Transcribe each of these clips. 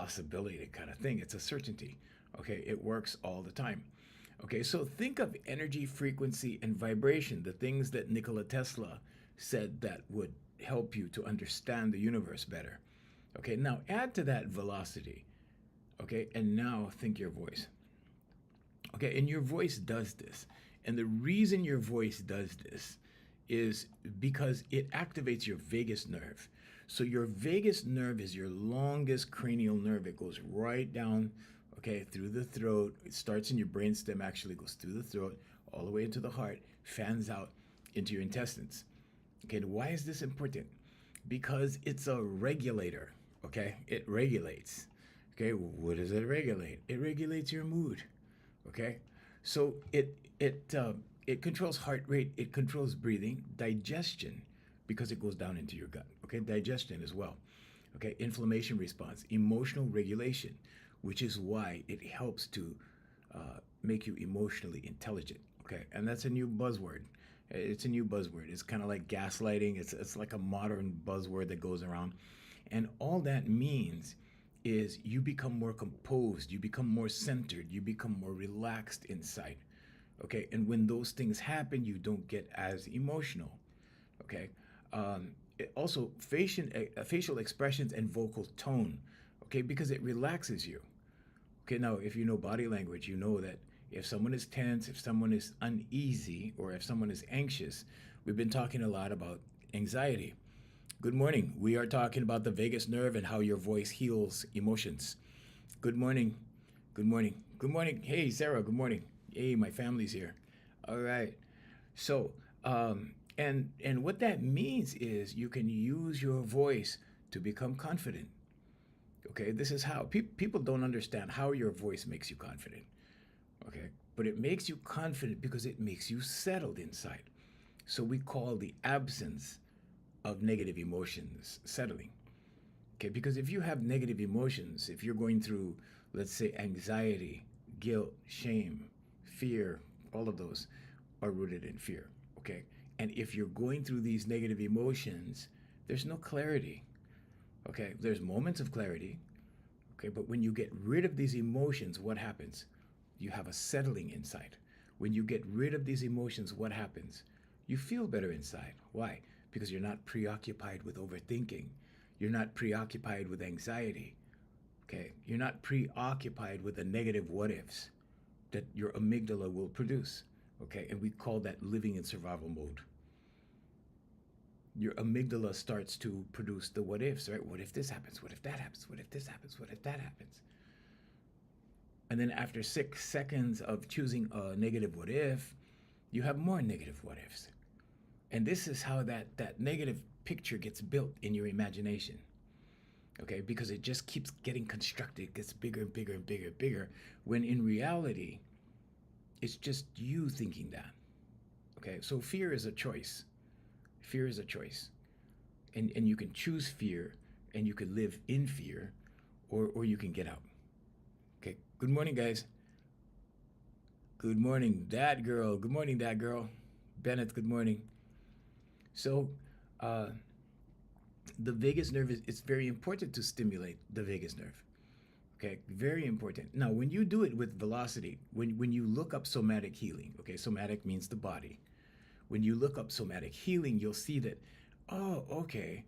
possibility kind of thing. It's a certainty. Okay, it works all the time. Okay, so think of energy, frequency, and vibration, the things that Nikola Tesla said that would help you to understand the universe better. Okay, now add to that velocity. Okay, and now think your voice. Okay, and your voice does this. And the reason your voice does this is because it activates your vagus nerve. So your vagus nerve is your longest cranial nerve. It goes right down, okay, through the throat. It starts in your brainstem, actually goes through the throat, all the way into the heart, fans out into your intestines. Okay, and why is this important? Because it's a regulator, okay? It regulates. Okay, what does it regulate? It regulates your mood, okay? So it controls heart rate, it controls breathing, digestion, because it goes down into your gut, okay? Digestion as well, okay? Inflammation response, emotional regulation, which is why it helps to make you emotionally intelligent, okay? And that's a new buzzword. It's a new buzzword. It's kind of like gaslighting. It's like a modern buzzword that goes around. And all that means is you become more composed, you become more centered, you become more relaxed inside. Okay, and when those things happen, you don't get as emotional. Okay, also facial expressions and vocal tone. Okay, because it relaxes you. Okay, now if you know body language, you know that if someone is tense, if someone is uneasy, or if someone is anxious, we've been talking a lot about anxiety. Good morning. We are talking about the vagus nerve and how your voice heals emotions. Good morning. Good morning. Good morning. Hey, Sarah, good morning. Hey, my family's here. All right. So, and what that means is you can use your voice to become confident. Okay, this is how people don't understand how your voice makes you confident. Okay, but it makes you confident because it makes you settled inside. So we call the absence of negative emotions settling. Okay, because if you have negative emotions, if you're going through, let's say, anxiety, guilt, shame, fear, all of those are rooted in fear. Okay, and if you're going through these negative emotions, there's no clarity. Okay, there's moments of clarity. Okay, but when you get rid of these emotions, what happens? You have a settling inside. When you get rid of these emotions, what happens? You feel better inside. Why? Because you're not preoccupied with overthinking. You're not preoccupied with anxiety. Okay? You're not preoccupied with the negative what ifs that your amygdala will produce. Okay? And we call that living in survival mode. Your amygdala starts to produce the what ifs, right? What if this happens? What if that happens? What if this happens? What if that happens? And then after 6 seconds of choosing a negative what if, you have more negative what ifs. And this is how that negative picture gets built in your imagination. Okay, because it just keeps getting constructed, it gets bigger and bigger and bigger and bigger, when in reality, it's just you thinking that. Okay, so fear is a choice. Fear is a choice. And you can choose fear and you can live in fear, or you can get out. Okay, good morning, guys. Good morning, that girl. Good morning, that girl. Bennett, good morning. So, the vagus nerve it's very important to stimulate the vagus nerve. Okay, very important. Now, when you do it with velocity, when you look up somatic healing, okay, somatic means the body. When you look up somatic healing, you'll see that, oh, okay,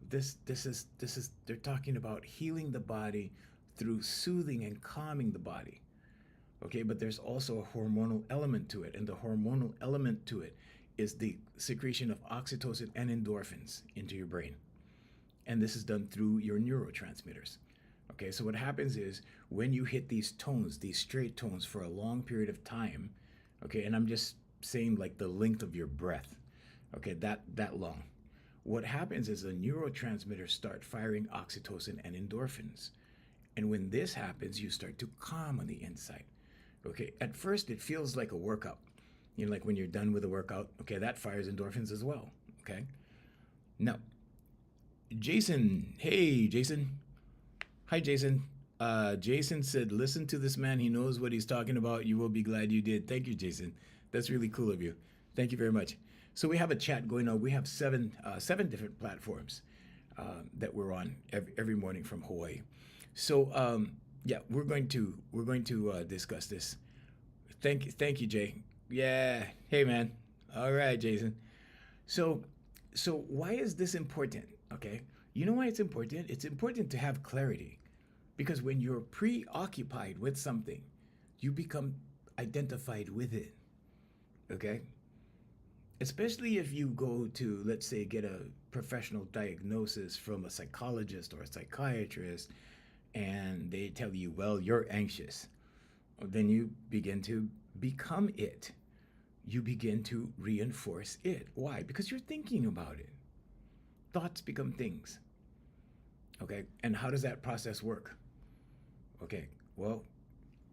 this is they're talking about healing the body through soothing and calming the body. Okay, but there's also a hormonal element to it, and the hormonal element to it is the secretion of oxytocin and endorphins into your brain. And this is done through your neurotransmitters. Okay, so what happens is when you hit these tones, these straight tones for a long period of time, okay, and I'm just saying like the length of your breath, okay, that long. What happens is the neurotransmitters start firing oxytocin and endorphins. And when this happens, you start to calm on the inside. Okay, at first it feels like a workout. You know, like when you're done with a workout, okay, that fires endorphins as well. Okay. Now, Jason, hey, Jason. Hi, Jason. Jason said, listen to this man. He knows what he's talking about. You will be glad you did. Thank you, Jason. That's really cool of you. Thank you very much. So we have a chat going on. We have seven different platforms that we're on every morning from Hawaii. So yeah, we're going to discuss this. Thank you, Jay. Yeah. Hey, man. All right, Jason. So so why is this important? Okay. You know why it's important? It's important to have clarity because when you're preoccupied with something, you become identified with it. Okay. Especially if you go to, let's say, get a professional diagnosis from a psychologist or a psychiatrist, and they tell you, well, you're anxious. Then you begin to become it. You begin to reinforce it. Why? Because you're thinking about it. Thoughts become things. Okay. And how does that process work? Okay. Well,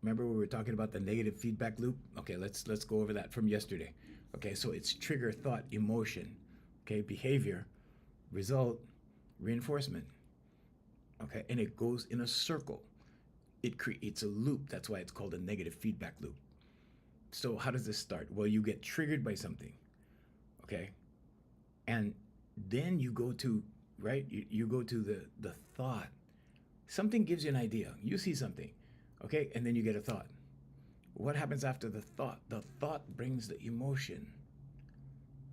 remember we were talking about the negative feedback loop? Okay, let's go over that from yesterday. Okay, so it's trigger, thought, emotion, okay, behavior, result, reinforcement. Okay, and it goes in a circle. It creates a loop. That's why it's called a negative feedback loop. So how does this start? Well, you get triggered by something, okay? And then you go to, right? You go to the thought. Something gives you an idea. You see something, okay? And then you get a thought. What happens after the thought? The thought brings the emotion.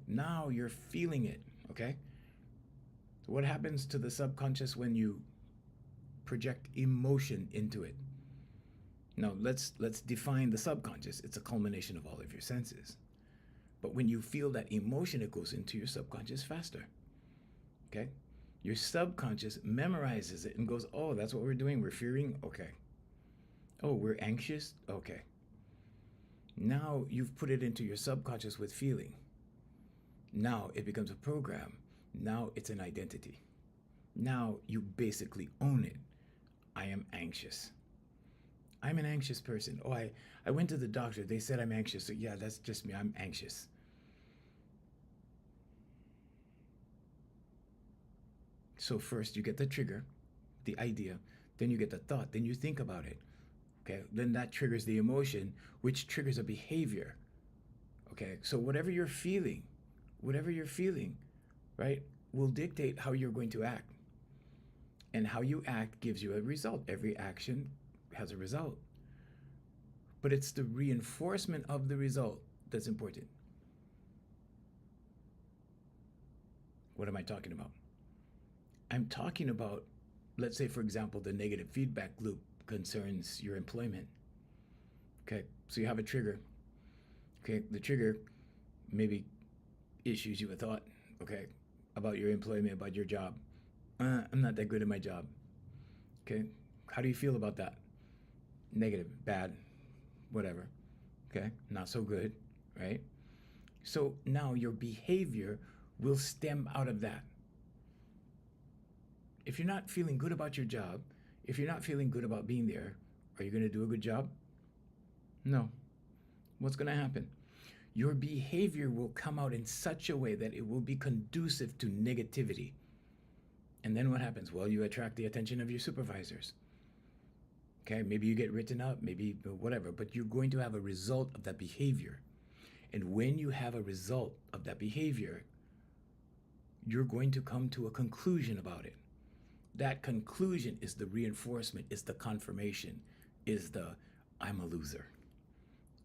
Now you're feeling it, okay? So what happens to the subconscious when you project emotion into it? Now let's define the subconscious. It's a culmination of all of your senses. But when you feel that emotion, it goes into your subconscious faster. Okay? Your subconscious memorizes it and goes, "Oh, that's what we're doing. We're fearing. Okay. Oh, we're anxious. Okay." Now you've put it into your subconscious with feeling. Now it becomes a program. Now it's an identity. Now you basically own it. I am anxious. I'm an anxious person. Oh, I went to the doctor. They said I'm anxious. So yeah, that's just me. I'm anxious. So first you get the trigger, the idea, then you get the thought, then you think about it. Okay, then that triggers the emotion, which triggers a behavior. Okay, so whatever you're feeling, right, will dictate how you're going to act. And how you act gives you a result. Every action has a result. But it's the reinforcement of the result that's important. What am I talking about? I'm talking about, let's say, for example, the negative feedback loop concerns your employment. Okay, so you have a trigger. Okay, the trigger maybe issues you a thought, okay, about your employment, about your job. I'm not that good at my job. Okay, how do you feel about that? Negative, bad, whatever. Okay, not so good, right? So now your behavior will stem out of that. If you're not feeling good about your job, if you're not feeling good about being there, are you going to do a good job? No. What's going to happen? Your behavior will come out in such a way that it will be conducive to negativity. And then what happens? Well, you attract the attention of your supervisors. Okay, maybe you get written up, maybe whatever, but you're going to have a result of that behavior. And when you have a result of that behavior, you're going to come to a conclusion about it. That conclusion is the reinforcement, is the confirmation, is the I'm a loser,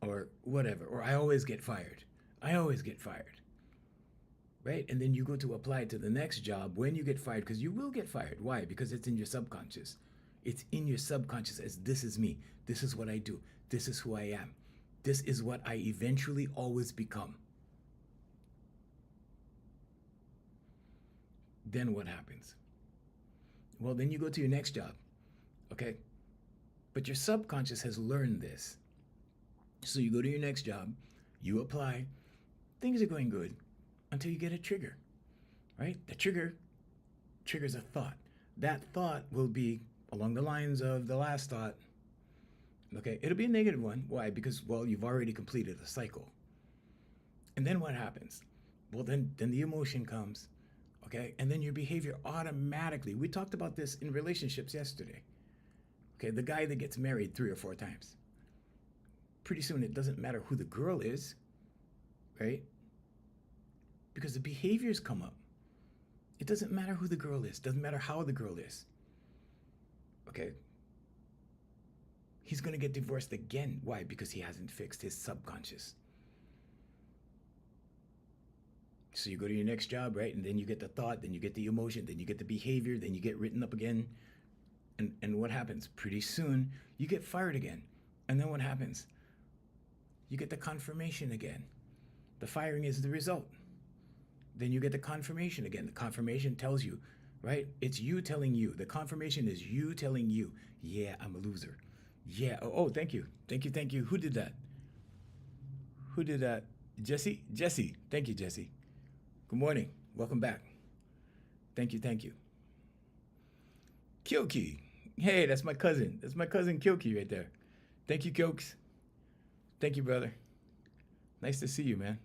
or whatever, or I always get fired. I always get fired. Right? And then you go to apply to the next job when you get fired, because you will get fired. Why? Because it's in your subconscious. It's in your subconscious as this is me. This is what I do. This is who I am. This is what I eventually always become. Then what happens? Well, then you go to your next job. Okay? But your subconscious has learned this. So you go to your next job, you apply, things are going good until you get a trigger, right? The trigger triggers a thought. That thought will be along the lines of the last thought. Okay, it'll be a negative one. Why? Because, well, you've already completed a cycle. And then what happens? Well, then the emotion comes, okay? And then your behavior automatically, we talked about this in relationships yesterday. Okay, the guy that gets married 3 or 4 times. Pretty soon it doesn't matter who the girl is, right? Because the behaviors come up. It doesn't matter who the girl is, doesn't matter how the girl is. Okay, he's going to get divorced again. Why? Because he hasn't fixed his subconscious. So you go to your next job, right? And then you get the thought, then you get the emotion, then you get the behavior, then you get written up again. And what happens? Pretty soon, you get fired again. And then what happens? You get the confirmation again. The firing is the result. Then you get the confirmation again. The confirmation tells you, right? It's you telling you. The confirmation is you telling you, yeah, I'm a loser. Yeah. Oh, thank you. Thank you. Thank you. Who did that? Who did that? Jesse? Jesse. Thank you, Jesse. Good morning. Welcome back. Thank you. Thank you. Kyoki. Hey, that's my cousin. That's my cousin Kyoki right there. Thank you, Kyokes. Thank you, brother. Nice to see you, man.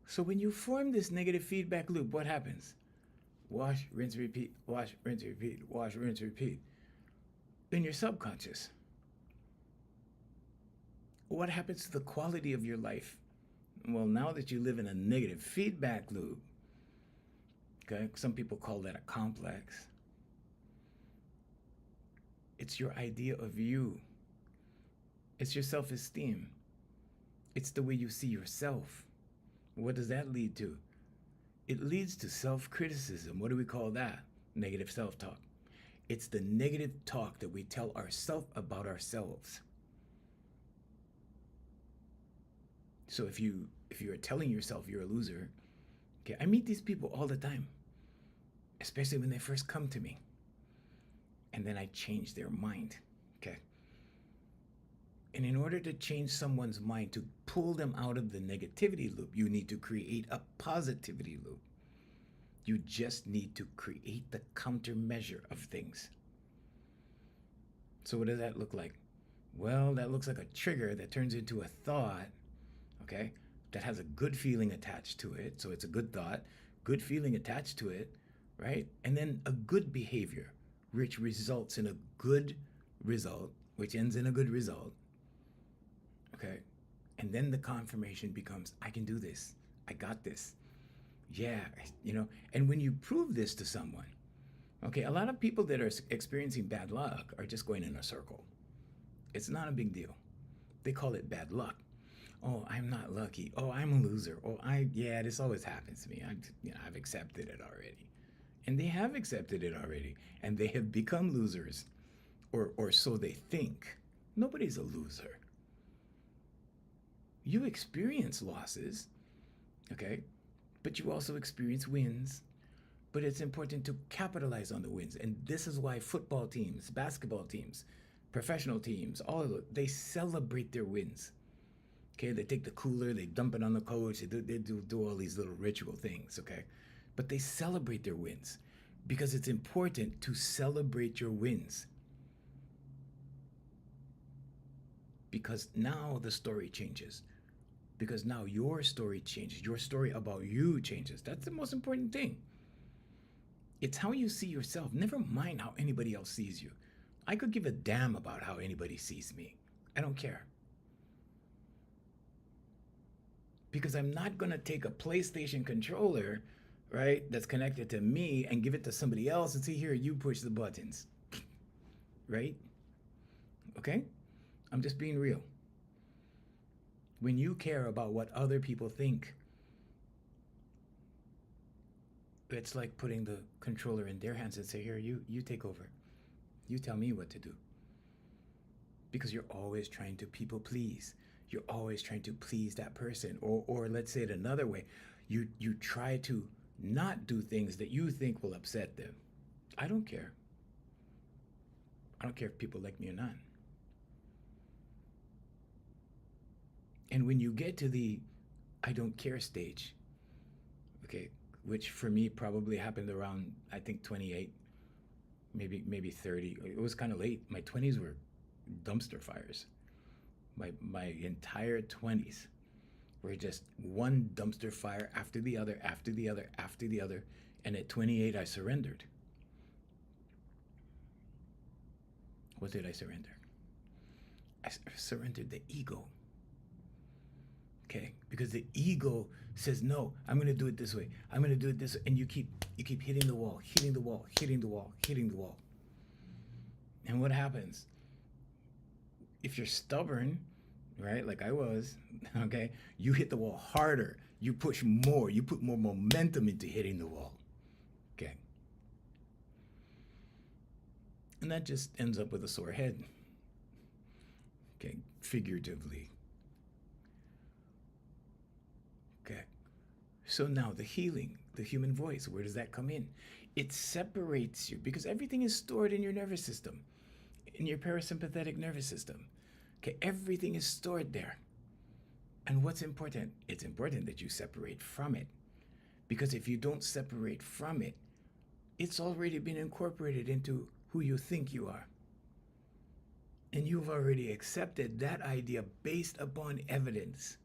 So when you form this negative feedback loop, what happens? Wash, rinse, repeat, wash, rinse, repeat, wash, rinse, repeat. In your subconscious. What happens to the quality of your life? Well, now that you live in a negative feedback loop, okay, some people call that a complex. It's your idea of you. It's your self-esteem. It's the way you see yourself. What does that lead to? It leads to self-criticism. What do we call that? Negative self-talk. It's the negative talk that we tell ourselves about ourselves. So if you're telling yourself you're a loser, okay, I meet these people all the time, especially when they first come to me. And then I change their mind, okay? And in order to change someone's mind, to pull them out of the negativity loop, you need to create a positivity loop. You just need to create the countermeasure of things. So what does that look like? Well, that looks like a trigger that turns into a thought, okay, that has a good feeling attached to it. So it's a good thought, good feeling attached to it, right? And then a good behavior, which results in a good result, which ends in a good result, okay? And then the confirmation becomes, I can do this. I got this. Yeah, you know, and when you prove this to someone, okay, a lot of people that are experiencing bad luck are just going in a circle. It's not a big deal. They call it bad luck. Oh, I'm not lucky. Oh, I'm a loser. Oh, yeah, this always happens to me. I've accepted it already. And they have accepted it already. And they have become losers. Or so they think. Nobody's a loser. You experience losses, okay? But you also experience wins. But it's important to capitalize on the wins. And this is why football teams, basketball teams, professional teams, all of them, they celebrate their wins. Okay, they take the cooler, they dump it on the coach, they do all these little ritual things, okay? But they celebrate their wins because it's important to celebrate your wins. Because now the story changes. Because now your story changes. Your story about you changes. That's the most important thing. It's how you see yourself. Never mind how anybody else sees you. I could give a damn about how anybody sees me. I don't care. Because I'm not going to take a PlayStation controller, right, that's connected to me and give it to somebody else and say, here, you push the buttons. Right? Okay? I'm just being real. When you care about what other people think, it's like putting the controller in their hands and say, here, you take over. You tell me what to do. Because you're always trying to people please. You're always trying to please that person. Or let's say it another way. You try to not do things that you think will upset them. I don't care. I don't care if people like me or not. And when you get to the I don't care stage, okay, which for me probably happened around, I think 28, maybe 30. It was kind of late. My 20s were dumpster fires. My entire 20s were just one dumpster fire after the other, after the other, after the other. And at 28, I surrendered. What did I surrender? I surrendered the ego. Okay, because the ego says, no, I'm going to do it this way. I'm going to do it this way. And you keep hitting the wall, hitting the wall, hitting the wall, hitting the wall. And what happens? If you're stubborn, right, like I was, okay, you hit the wall harder. You push more. You put more momentum into hitting the wall. Okay. And that just ends up with a sore head. Okay, figuratively. Okay. So now the healing, the human voice, where does that come in? It separates you because everything is stored in your nervous system, in your parasympathetic nervous system. Okay, everything is stored there. And what's important? It's important that you separate from it. Because if you don't separate from it, it's already been incorporated into who you think you are. And you've already accepted that idea based upon evidence,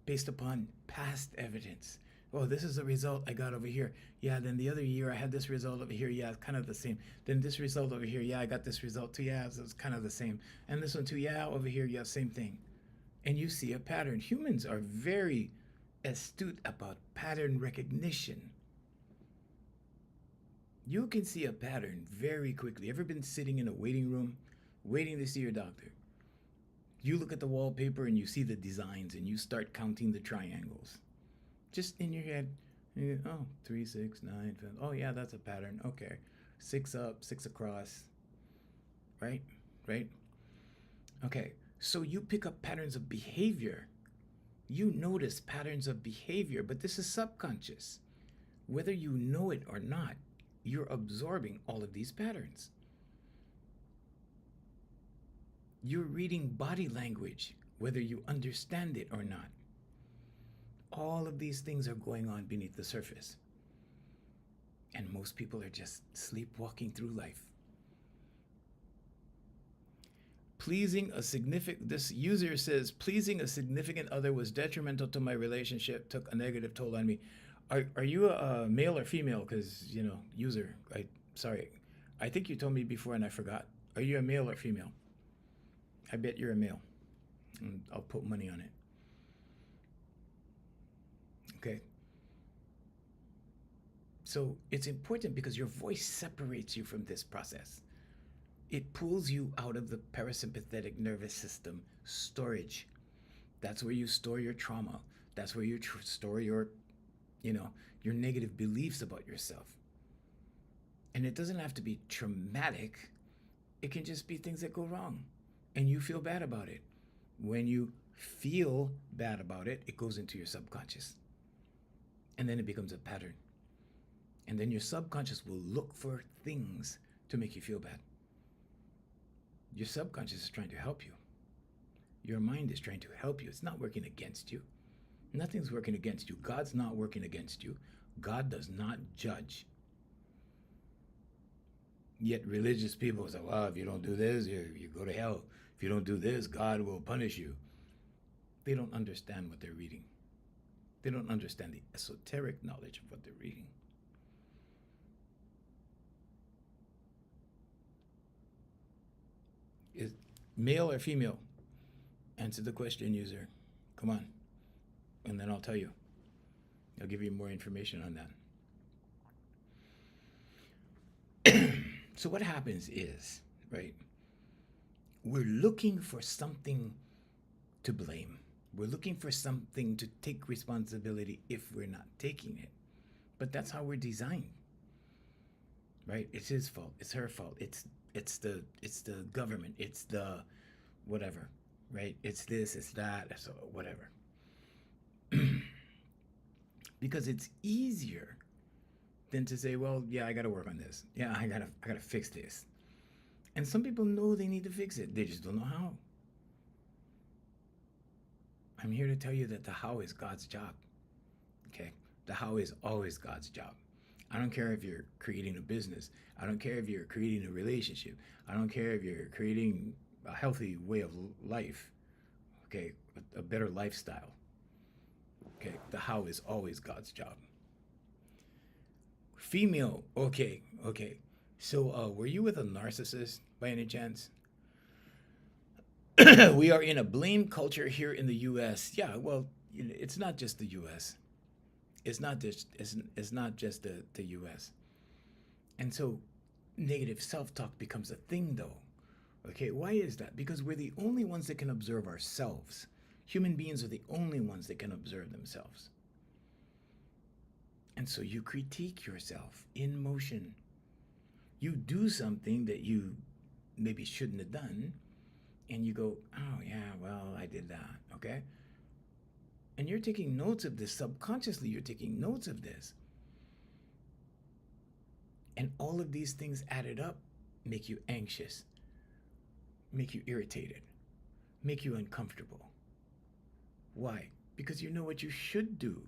based upon past evidence. Oh, this is the result I got over here. Yeah, then the other year I had this result over here. Yeah, it's kind of the same. Then this result over here. Yeah, I got this result too. Yeah, it's kind of the same. And this one too. Yeah, over here. Yeah, same thing. And you see a pattern. Humans are very astute about pattern recognition. You can see a pattern very quickly. Ever been sitting in a waiting room, waiting to see your doctor? You look at the wallpaper and you see the designs and you start counting the triangles. Just in your head, you go, oh, 3, 6, 9, 5. Oh, yeah, that's a pattern. Okay. 6 up, 6 across. Right? Right? Okay. So you pick up patterns of behavior. You notice patterns of behavior, but this is subconscious. Whether you know it or not, you're absorbing all of these patterns. You're reading body language, whether you understand it or not. All of these things are going on beneath the surface. And most people are just sleepwalking through life. This user says, pleasing a significant other was detrimental to my relationship, took a negative toll on me. Are you a male or female? Because, user, sorry. I think you told me before and I forgot. Are you a male or female? I bet you're a male. And I'll put money on it. Okay. So it's important because your voice separates you from this process. It pulls you out of the parasympathetic nervous system storage. That's where you store your trauma. That's where you store your negative beliefs about yourself. And it doesn't have to be traumatic. It can just be things that go wrong and you feel bad about it. When you feel bad about it, it goes into your subconscious. And then it becomes a pattern. And then your subconscious will look for things to make you feel bad. Your subconscious is trying to help you. Your mind is trying to help you. It's not working against you. Nothing's working against you. God's not working against you. God does not judge. Yet religious people say, well, if you don't do this, you go to hell. If you don't do this, God will punish you. They don't understand what they're reading. They don't understand the esoteric knowledge of what they're reading. Is male or female? Answer the question, user. Come on. And then I'll tell you. I'll give you more information on that. So what happens is, right, we're looking for something to blame. We're looking for something to take responsibility if we're not taking it. But that's how we're designed. Right? It's his fault. It's her fault. It's the government. It's the whatever. Right? It's this, it's that, so whatever. Because it's easier than to say, well, yeah, I got to work on this. Yeah, I got to fix this. And some people know they need to fix it. They just don't know how. I'm here to tell you that the how is God's job. Okay? The how is always God's job. I don't care if you're creating a business. I don't care if you're creating a relationship. I don't care if you're creating a healthy way of life. Okay? A better lifestyle. Okay? The how is always God's job. Female. Okay. So were you with a narcissist by any chance? We are in a blame culture here in the U.S. Yeah, well, it's not just the U.S. It's not just the U.S. And so negative self-talk becomes a thing though. Okay, why is that? Because we're the only ones that can observe ourselves. Human beings are the only ones that can observe themselves. And so you critique yourself in motion. You do something that you maybe shouldn't have done, and you go, oh, yeah, well, I did that, okay? And you're taking notes of this subconsciously, you're taking notes of this. And all of these things added up make you anxious, make you irritated, make you uncomfortable. Why? Because you know what you should do.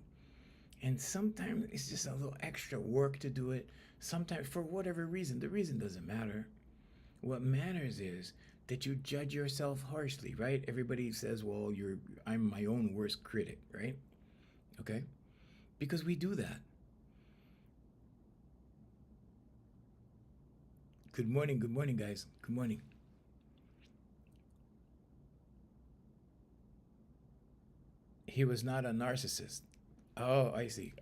And sometimes it's just a little extra work to do it. Sometimes, for whatever reason, the reason doesn't matter. What matters is that you judge yourself harshly, right? Everybody says, well, I'm my own worst critic, right? Okay? Because we do that. Good morning, guys. Good morning. He was not a narcissist. Oh, I see.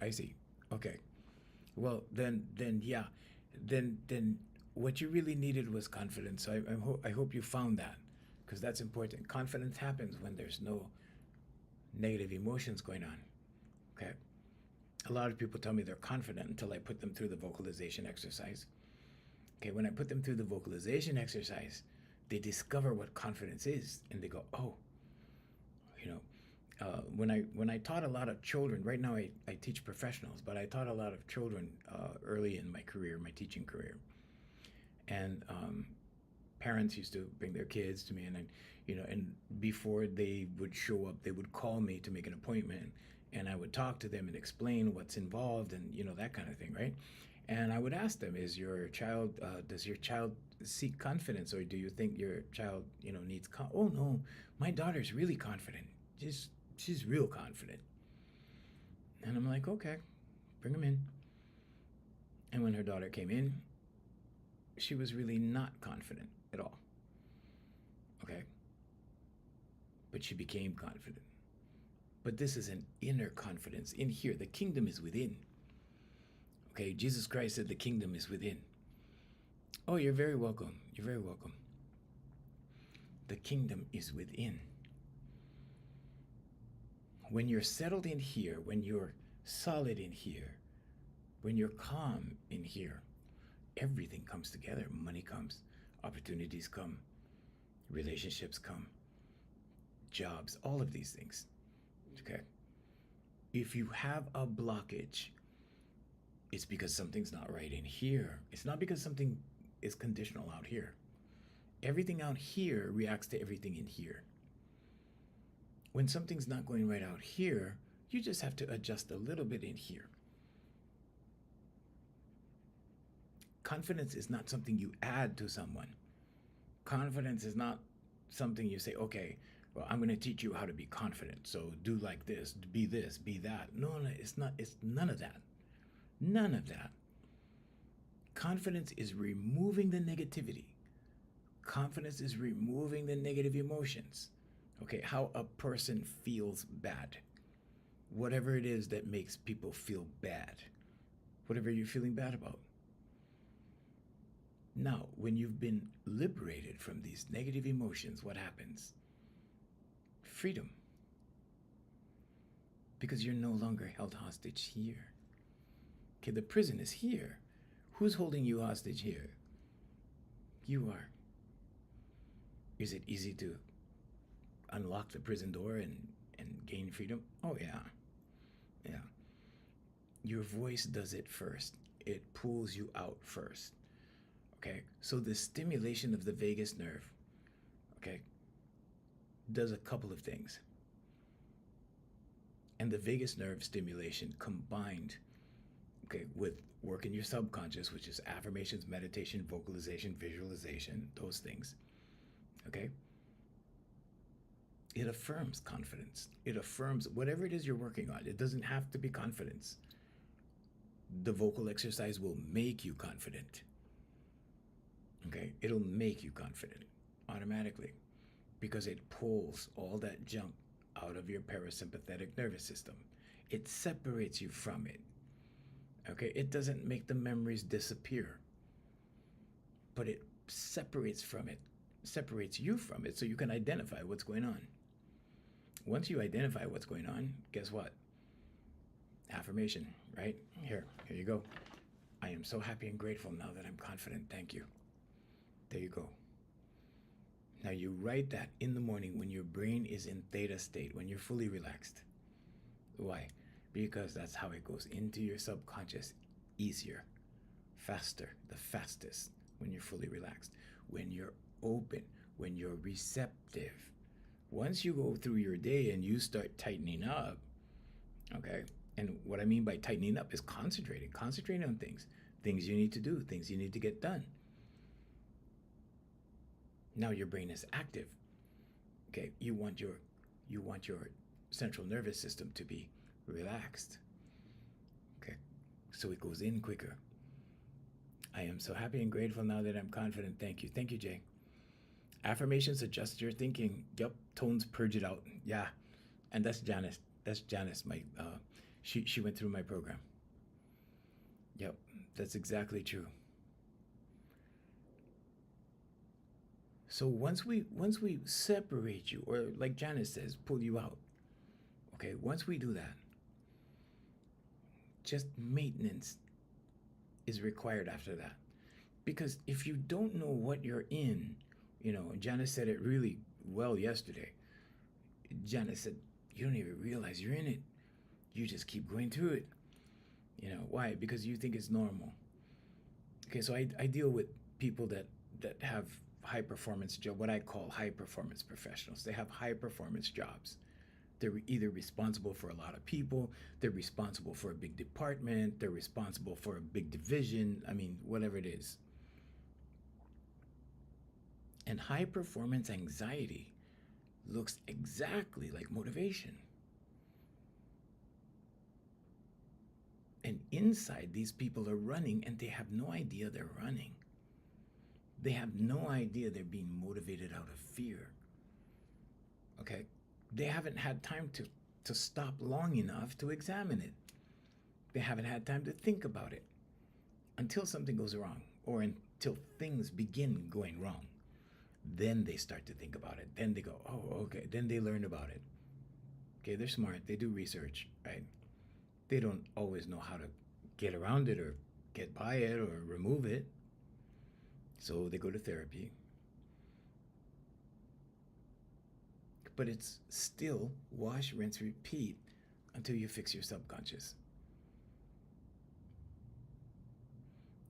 Okay. Well, then, yeah, then, what you really needed was confidence. I hope you found that, because that's important. Confidence happens when there's no negative emotions going on. Okay. A lot of people tell me they're confident until I put them through the vocalization exercise. Okay, when I put them through the vocalization exercise, they discover what confidence is, and they go, oh, you know, when I taught a lot of children, right now I teach professionals, but I taught a lot of children early in my career, my teaching career, and parents used to bring their kids to me, and before they would show up, they would call me to make an appointment, and I would talk to them and explain what's involved, and that kind of thing, right? And I would ask them, does your child seek confidence, or do you think your child, needs? Oh no, my daughter's really confident. She's real confident. And I'm like, okay, bring them in. And when her daughter came in, she was really not confident at all. Okay? But she became confident. But this is an inner confidence in here. The kingdom is within. Okay? Jesus Christ said the kingdom is within. Oh, you're very welcome. You're very welcome. The kingdom is within. When you're settled in here, when you're solid in here, when you're calm in here, everything comes together. Money comes, opportunities come, relationships come, jobs, all of these things. Okay? If you have a blockage, it's because something's not right in here. It's not because something is conditional out here. Everything out here reacts to everything in here. When something's not going right out here, you just have to adjust a little bit in here. Confidence is not something you add to someone. Confidence is not something you say, okay, well, I'm going to teach you how to be confident. So do like this, be that. No, it's not. It's none of that. None of that. Confidence is removing the negativity. Confidence is removing the negative emotions. Okay, how a person feels bad. Whatever it is that makes people feel bad. Whatever you're feeling bad about. Now, when you've been liberated from these negative emotions, what happens? Freedom. Because you're no longer held hostage here. Okay, the prison is here. Who's holding you hostage here? You are. Is it easy to unlock the prison door and gain freedom? Oh, yeah. Yeah. Your voice does it first. It pulls you out first. Okay? So the stimulation of the vagus nerve, okay, does a couple of things. And the vagus nerve stimulation combined, okay, with work in your subconscious, which is affirmations, meditation, vocalization, visualization, those things, okay? It affirms confidence. It affirms whatever it is you're working on. It doesn't have to be confidence. The vocal exercise will make you confident. Okay? It'll make you confident automatically because it pulls all that junk out of your parasympathetic nervous system. It separates you from it. Okay? It doesn't make the memories disappear. but it separates you from it so you can identify what's going on. Once you identify what's going on, guess what? Affirmation, right? Here you go. I am so happy and grateful now that I'm confident. Thank you. There you go. Now you write that in the morning when your brain is in theta state, when you're fully relaxed. Why? Because that's how it goes into your subconscious easier, faster, the fastest when you're fully relaxed, when you're open, when you're receptive. Once you go through your day and you start tightening up, okay? And what I mean by tightening up is concentrating on things you need to do, things you need to get done. Now your brain is active. Okay, you want your central nervous system to be relaxed. Okay, so it goes in quicker. I am so happy and grateful now that I'm confident. Thank you. Thank you, Jay. Affirmations adjust your thinking. Yep, tones purge it out. Yeah, and that's Janice. That's Janice. She went through my program. Yep, that's exactly true. So once we separate you, or like Janice says, pull you out. Okay, once we do that, just maintenance is required after that. Because if you don't know what you're in, Janice said it really well yesterday. Janice said, you don't even realize you're in it. You just keep going through it. Why? Because you think it's normal. Okay, so I deal with people that have high performance job, what I call high performance professionals. They have high performance jobs. They're either responsible for a lot of people, they're responsible for a big department, they're responsible for a big division, whatever it is. And high performance anxiety looks exactly like motivation. And inside, these people are running and they have no idea they're running. They have no idea they're being motivated out of fear. Okay? They haven't had time to stop long enough to examine it. They haven't had time to think about it until something goes wrong, or until things begin going wrong. Then they start to think about it. Then they go, oh, okay. Then they learn about it. Okay, they're smart. They do research, right? They don't always know how to get around it or get by it or remove it. So they go to therapy. But it's still wash, rinse, repeat until you fix your subconscious.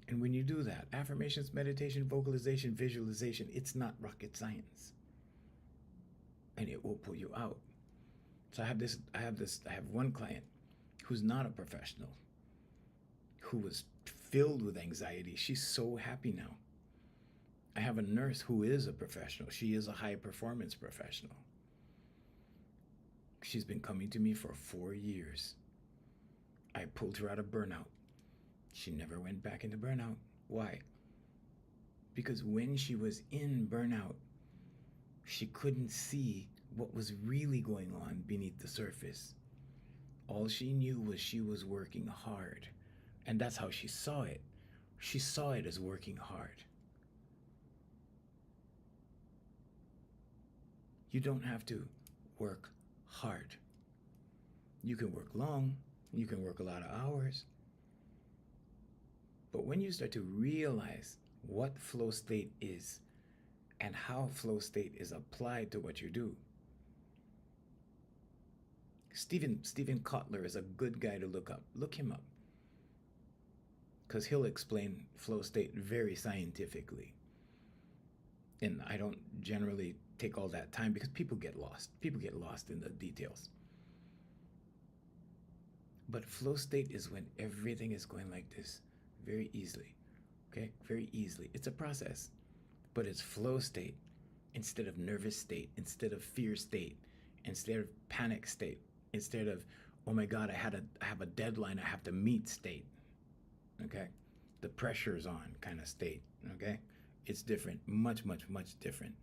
And when you do that, affirmations, meditation, vocalization, visualization, it's not rocket science. And it will pull you out. So I have one client who's not a professional, who was filled with anxiety. She's so happy now. I have a nurse who is a professional. She is a high performance professional. She's been coming to me for 4 years. I pulled her out of burnout. She never went back into burnout. Why? Because when she was in burnout, she couldn't see what was really going on beneath the surface. All she knew was she was working hard. And that's how she saw it. She saw it as working hard. You don't have to work hard. You can work long, you can work a lot of hours. But when you start to realize what flow state is and how flow state is applied to what you do, Stephen Kotler is a good guy to look up. Look him up. Because he'll explain flow state very scientifically. And I don't generally take all that time because people get lost. People get lost in the details. But flow state is when everything is going like this very easily. Okay? Very easily. It's a process. But it's flow state instead of nervous state, instead of fear state, instead of panic state, instead of, oh my God, I have a deadline I have to meet state. Okay? The pressure's on kind of state. Okay? It's different. Much, much, much different.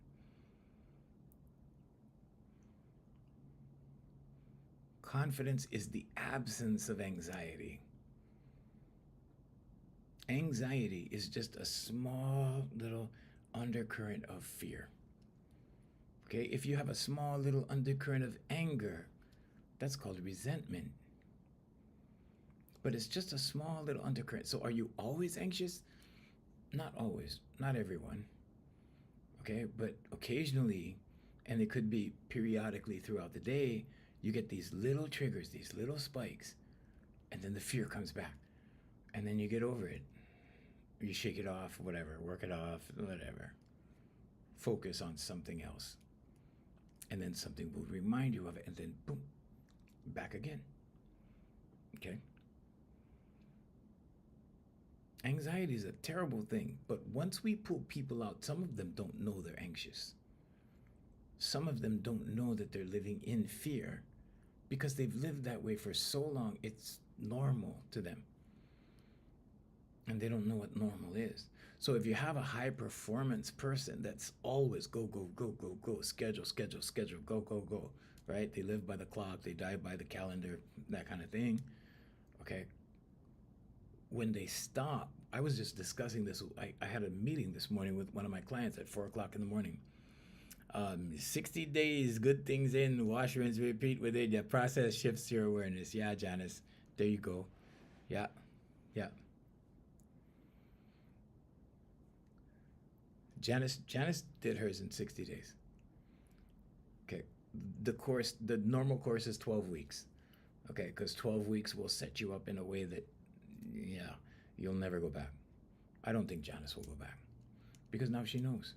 Confidence is the absence of anxiety. Anxiety is just a small little undercurrent of fear. Okay, if you have a small little undercurrent of anger, that's called resentment. But it's just a small little undercurrent. So are you always anxious? Not always, not everyone. Okay, but occasionally, and it could be periodically throughout the day, you get these little triggers, these little spikes, and then the fear comes back. And then you get over it. You shake it off, whatever, work it off, whatever. Focus on something else. And then something will remind you of it, and then boom, back again. Okay? Anxiety is a terrible thing, but once we pull people out, some of them don't know they're anxious. Some of them don't know that they're living in fear because they've lived that way for so long, it's normal to them. And they don't know what normal is. So if you have a high performance person that's always go, go, go, go, go, schedule, schedule, schedule, go, go, go, right? They live by the clock, they die by the calendar, that kind of thing, okay? When they stop, I was just discussing this. I had a meeting this morning with one of my clients at 4 o'clock in the morning. 60 days, good things in, wash, rinse, repeat within your process shifts your awareness. Yeah, Janice, there you go. Yeah, yeah. Janice did hers in 60 days. Okay, the normal course is 12 weeks. Okay, because 12 weeks will set you up in a way that, yeah, you'll never go back. I don't think Janice will go back because now she knows.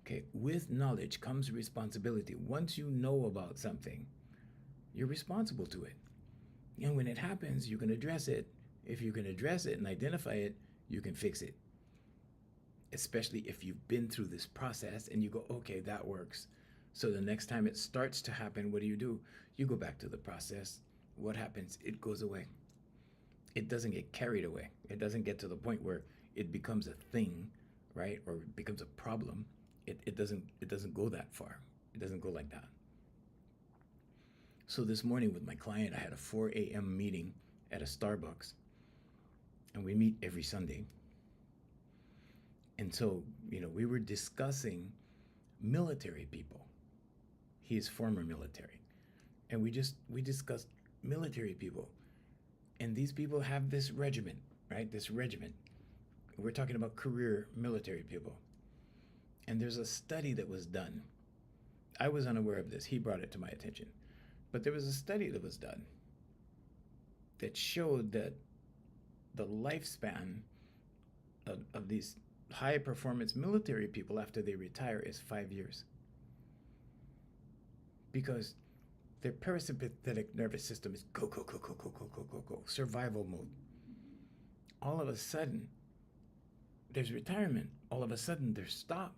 Okay, with knowledge comes responsibility. Once you know about something, you're responsible to it. And when it happens, you can address it. If you can address it and identify it, you can fix it. Especially if you've been through this process and you go, okay, that works. So the next time it starts to happen, what do? You go back to the process. What happens? It goes away. It doesn't get carried away. It doesn't get to the point where it becomes a thing, right? Or it becomes a problem. It doesn't go that far. It doesn't go like that. So this morning with my client, I had a 4 a.m. meeting at a Starbucks, and we meet every Sunday. And so, we were discussing military people. He is former military. And we discussed military people. And these people have this regiment, right? This regiment. We're talking about career military people. And there's a study that was done. I was unaware of this. He brought it to my attention. But there was a study that was done that showed that the lifespan of these high performance military people after they retire is 5 years. Because their parasympathetic nervous system is go, go, go, go, go, go, go, go, go, survival mode. All of a sudden, there's retirement. All of a sudden, there's stop.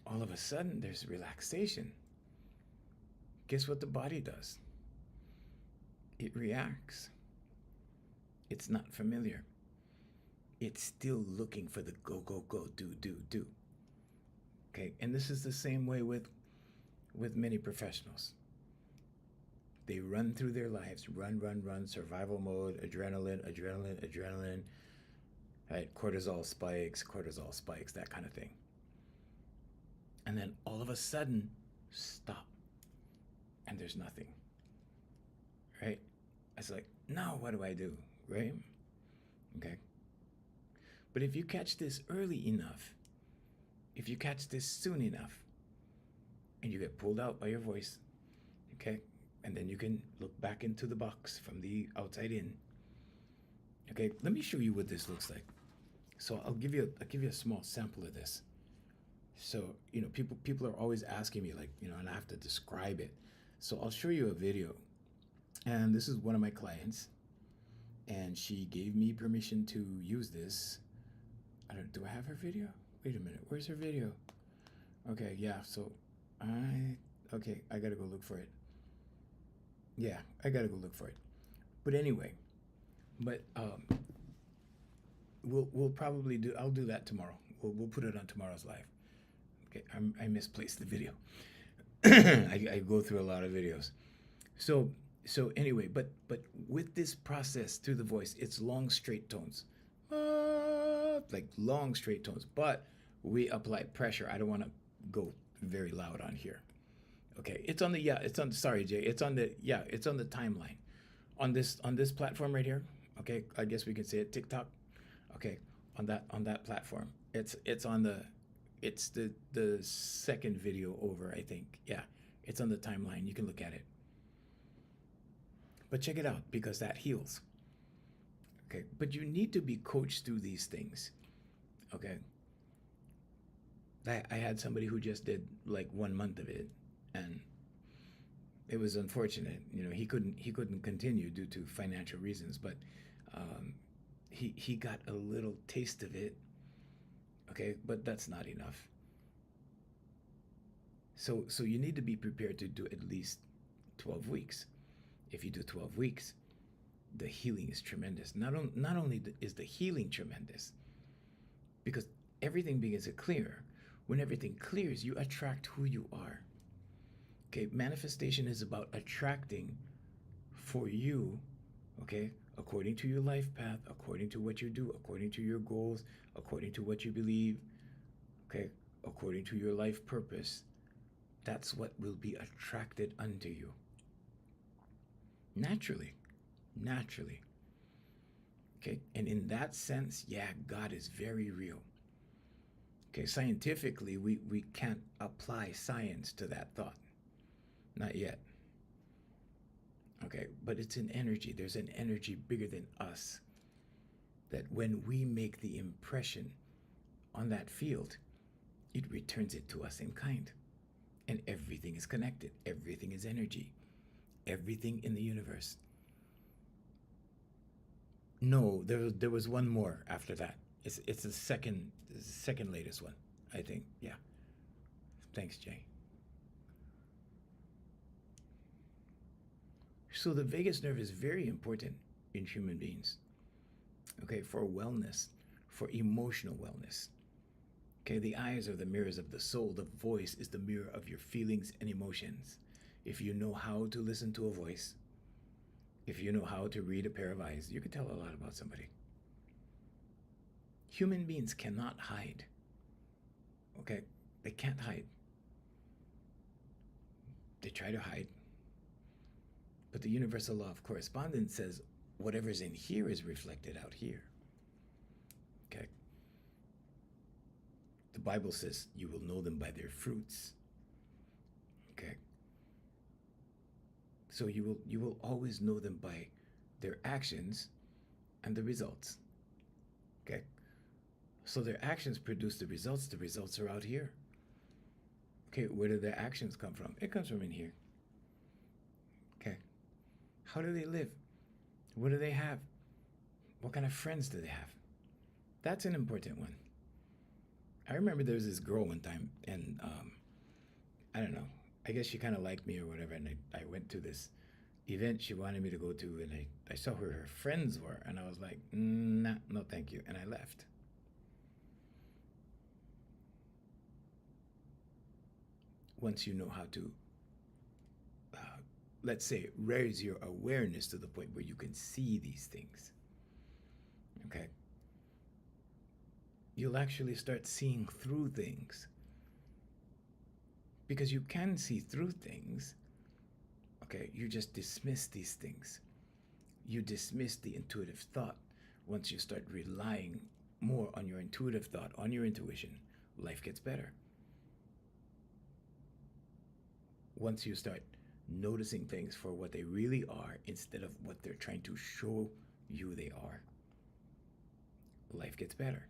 All of a sudden, there's relaxation. Guess what the body does? It reacts. It's not familiar. It's still looking for the go, go, go, do. Okay, and this is the same way with many professionals. They run through their lives, run, survival mode, adrenaline, right? Cortisol spikes, that kind of thing. And then all of a sudden, stop. And there's nothing, right? It's like, now what do I do, right? Okay. But if you catch this early enough, if you catch this soon enough, and you get pulled out by your voice, okay, and then you can look back into the box from the outside in. Okay, let me show you what this looks like. So I'll give you a small sample of this. So people are always asking me, like, and I have to describe it. So I'll show you a video, and this is one of my clients, and she gave me permission to use this. Do I have her video? Wait a minute, where's her video? Okay, yeah, so I gotta go look for it. Yeah, I gotta go look for it. But anyway, we'll probably I'll do that tomorrow. We'll put it on tomorrow's live. Okay, I misplaced the video. I go through a lot of videos. So anyway, but with this process through the voice, it's long straight tones. like long straight tones, but we apply pressure. I don't want to go very loud on here. Okay, it's on the it's on sorry Jay, it's on the timeline on this platform right here. Okay, I guess we can say it TikTok. Okay, on that platform, it's on the it's the second video over, I think. Yeah, it's on the timeline. You can look at it. But check it out because that heals. Okay, but you need to be coached through these things. Okay, I had somebody who just did like 1 month of it, and it was unfortunate. You know, he couldn't continue due to financial reasons, but um, he got a little taste of it. Okay, but that's not enough. So you need to be prepared to do at least 12 weeks. If you do 12 weeks, the healing is tremendous. Not only is the healing tremendous, because everything begins to clear. When everything clears, you attract who you are. Okay, manifestation is about attracting for you, okay, according to your life path, according to what you do, according to your goals, according to what you believe, okay, according to your life purpose. That's what will be attracted unto you. Naturally. Naturally. Okay, and in that sense, yeah, God is very real. Okay, scientifically, we can't apply science to that thought. Not yet. Okay, but it's an energy. There's an energy bigger than us that when we make the impression on that field, it returns it to us in kind. And everything is connected. Everything is energy. Everything in the universe. No, there was one more after that. It's the second latest one, I think. Yeah. Thanks, Jay. So the vagus nerve is very important in human beings. Okay, for wellness, for emotional wellness. Okay, the eyes are the mirrors of the soul. The voice is the mirror of your feelings and emotions. If you know how to listen to a voice, if you know how to read a pair of eyes, you can tell a lot about somebody. Human beings cannot hide. Okay? They can't hide. They try to hide. But the universal law of correspondence says whatever's in here is reflected out here. Okay? The Bible says you will know them by their fruits. Okay? So you will always know them by their actions and the results. Okay? So their actions produce the results. The results are out here. Okay, where do their actions come from? It comes from in here. Okay. How do they live? What do they have? What kind of friends do they have? That's an important one. I remember there was this girl one time, and I don't know. I guess she kind of liked me or whatever, and I went to this event she wanted me to go to, and I saw who her friends were, and I was like, nah, no thank you, and I left. Once you know how to, let's say, raise your awareness to the point where you can see these things, okay, you'll actually start seeing through things. Because you can see through things, okay, you just dismiss these things. You dismiss the intuitive thought. Once you start relying more on your intuitive thought, on your intuition, life gets better. Once you start noticing things for what they really are instead of what they're trying to show you they are, life gets better.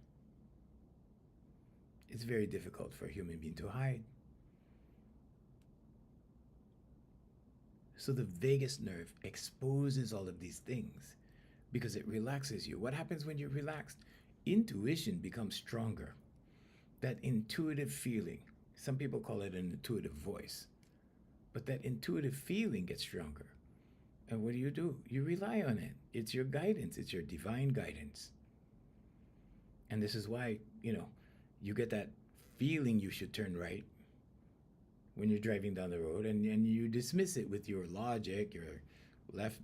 It's very difficult for a human being to hide. So the vagus nerve exposes all of these things because it relaxes you. What happens when you're relaxed? Intuition becomes stronger. That intuitive feeling, some people call it an intuitive voice, but that intuitive feeling gets stronger. And what do? You rely on it. It's your guidance. It's your divine guidance. And this is why, you get that feeling you should turn right when you're driving down the road, and you dismiss it with your logic, your left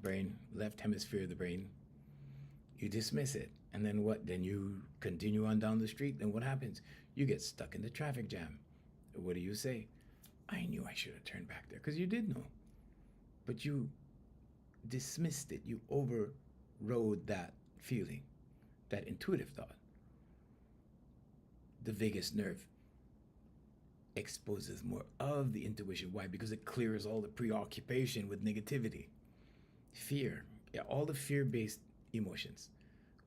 hemisphere of the brain. You dismiss it. And then what? Then you continue on down the street. Then what happens? You get stuck in the traffic jam. What do you say? I knew I should have turned back there, because you did know. But you dismissed it. You overrode that feeling, that intuitive thought. The vagus nerve exposes more of the intuition. Why? Because it clears all the preoccupation with negativity, fear. Yeah, all the fear-based emotions,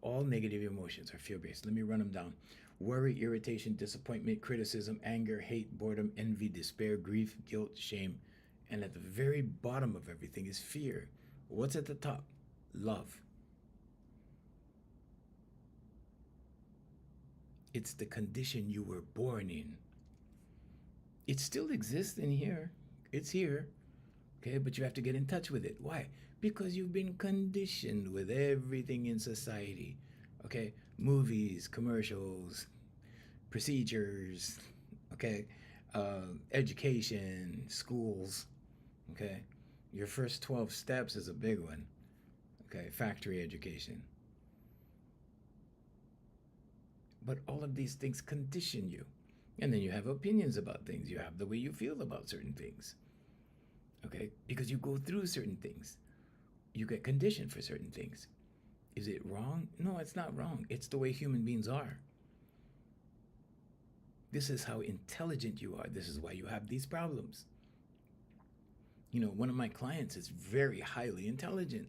all negative emotions are fear-based. Let me run them down. Worry, irritation, disappointment, criticism, anger, hate, boredom, envy, despair, grief, guilt, shame. And at the very bottom of everything is fear. What's at the top? Love. It's the condition you were born in. It still exists in here. It's here. Okay, but you have to get in touch with it. Why? Because you've been conditioned with everything in society. Okay, movies, commercials, procedures, okay, education, schools, okay. Your first 12 steps is a big one, okay, factory education. But all of these things condition you. And then you have opinions about things. You have the way you feel about certain things, okay, because you go through certain things. You get conditioned for certain things. Is it wrong? No, it's not wrong. It's the way human beings are. This is how intelligent you are. This is why you have these problems. You know, one of my clients is very highly intelligent.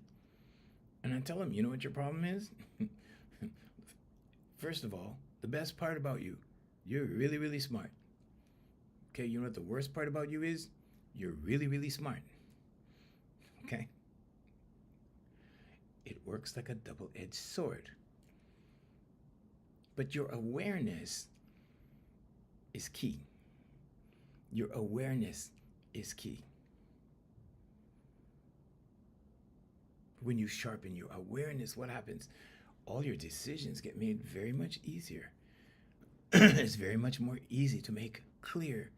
And I tell him, you know what your problem is? First of all, the best part about you, you're really, really smart. Okay, you know what the worst part about you is? You're really, really smart. Okay? It works like a double-edged sword. But your awareness is key. Your awareness is key. When you sharpen your awareness, what happens? All your decisions get made very much easier. It's very much more easy to make clear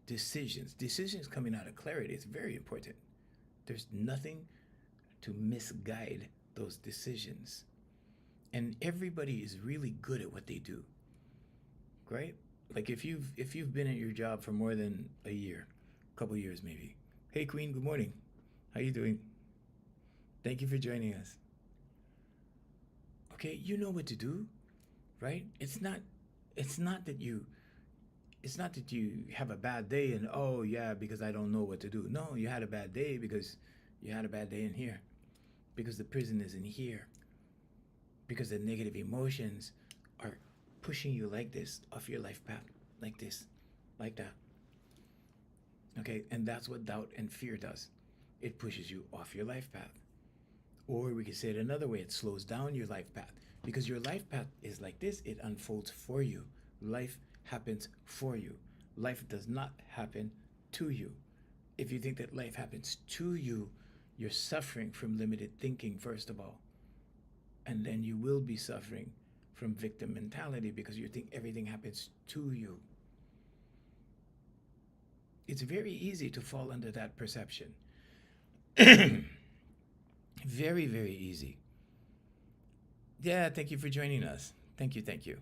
decisions. Decisions coming out of clarity is very important. There's nothing to misguide those decisions. And everybody is really good at what they do. Right? Like if you've been at your job for more than a year, a couple years maybe. Hey Queen, good morning. How you doing? Thank you for joining us. Okay, you know what to do, right? It's not that you have a bad day and oh yeah, because I don't know what to do. No, you had a bad day because you had a bad day in here. Because the prison is in here. Because the negative emotions are pushing you like this off your life path, like this, like that. Okay, and that's what doubt and fear does. It pushes you off your life path. Or we could say it another way, it slows down your life path. Because your life path is like this, it unfolds for you. Life happens for you. Life does not happen to you. If you think that life happens to you, you're suffering from limited thinking, first of all. And then you will be suffering from victim mentality because you think everything happens to you. It's very easy to fall under that perception. Very, very easy. Yeah, thank you for joining us. Thank you, thank you.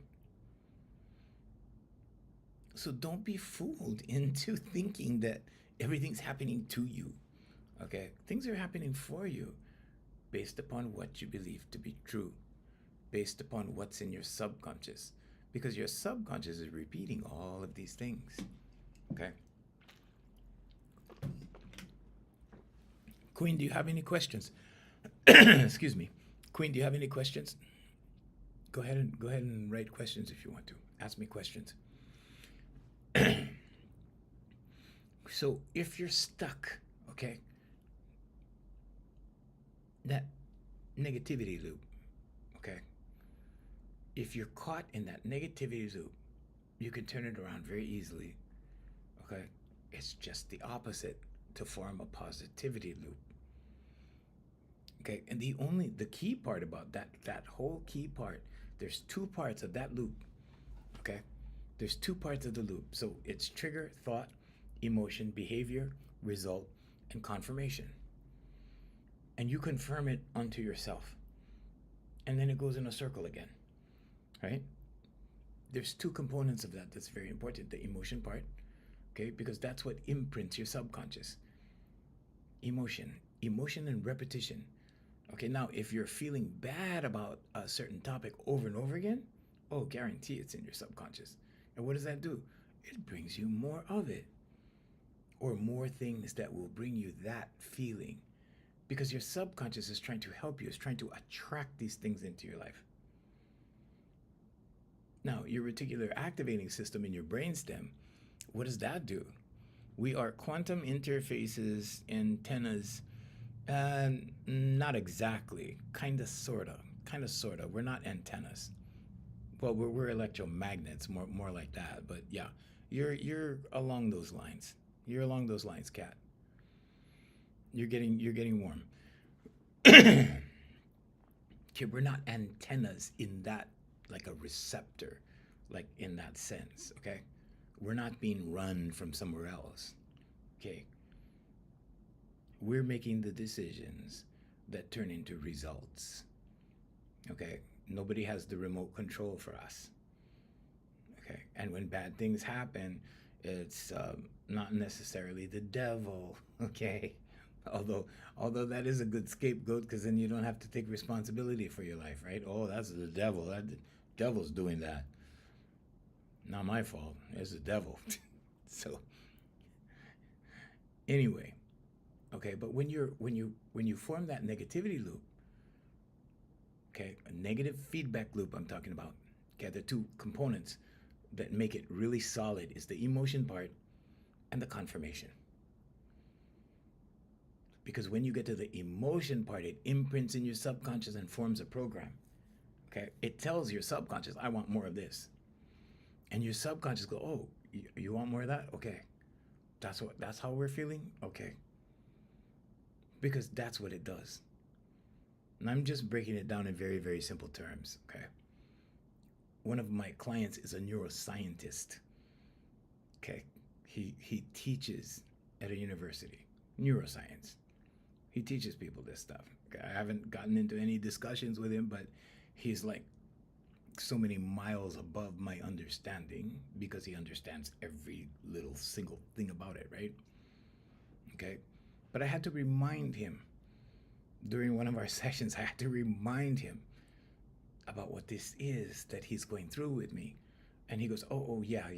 So don't be fooled into thinking that everything's happening to you. Okay? Things are happening for you based upon what you believe to be true, based upon what's in your subconscious, because your subconscious is repeating all of these things. Okay? Queen, do you have any questions? Excuse me. Queen, do you have any questions? Go ahead and write questions if you want to. Ask me questions. So if you're stuck, okay, that negativity loop, okay, if you're caught in that negativity loop, you can turn it around very easily, okay? It's just the opposite to form a positivity loop. Okay, and the key part about that whole key part, there's two parts of that loop, okay? There's two parts of the loop. So it's trigger, thought, emotion, behavior, result, and confirmation. And you confirm it unto yourself. and then it goes in a circle again, right? There's two components of that that's very important: the emotion part, okay, because that's what imprints your subconscious. Emotion and repetition. Okay, now if you're feeling bad about a certain topic over and over again, oh, guarantee it's in your subconscious. And what does that do? It brings you more of it, or more things that will bring you that feeling, because your subconscious is trying to help you, is trying to attract these things into your life. Now, your reticular activating system in your brainstem, what does that do? We are quantum interfaces, antennas. Not exactly. Kind of, sort of. Kind of, sort of. We're not antennas. Well, we're electromagnets, more like that. But yeah, you're along those lines. You're along those lines, Kat. You're getting warm. Okay, we're not antennas in that, like a receptor, like in that sense. Okay, we're not being run from somewhere else. Okay, we're making the decisions that turn into results. Okay, nobody has the remote control for us. Okay, and when bad things happen, it's not necessarily the devil. Okay, although that is a good scapegoat, because then you don't have to take responsibility for your life, right? Oh, that's the devil. That the devil's doing that. Not my fault. It's the devil. So anyway, okay, but when you form that negativity loop, okay, a negative feedback loop I'm talking about. Okay, the two components that make it really solid is the emotion part and the confirmation. Because when you get to the emotion part, it imprints in your subconscious and forms a program. Okay, it tells your subconscious, I want more of this. And your subconscious go, oh, you want more of that? Okay, that's how we're feeling. Okay, because that's what it does. And I'm just breaking it down in very, very simple terms. Okay, one of my clients is a neuroscientist. Okay, he teaches at a university, neuroscience. He teaches people this stuff. Okay, I haven't gotten into any discussions with him, but he's like so many miles above my understanding, because he understands every little single thing about it, right? Okay, but I had to remind him during one of our sessions. I had to remind him about what this is that he's going through with me, and he goes, oh, yeah,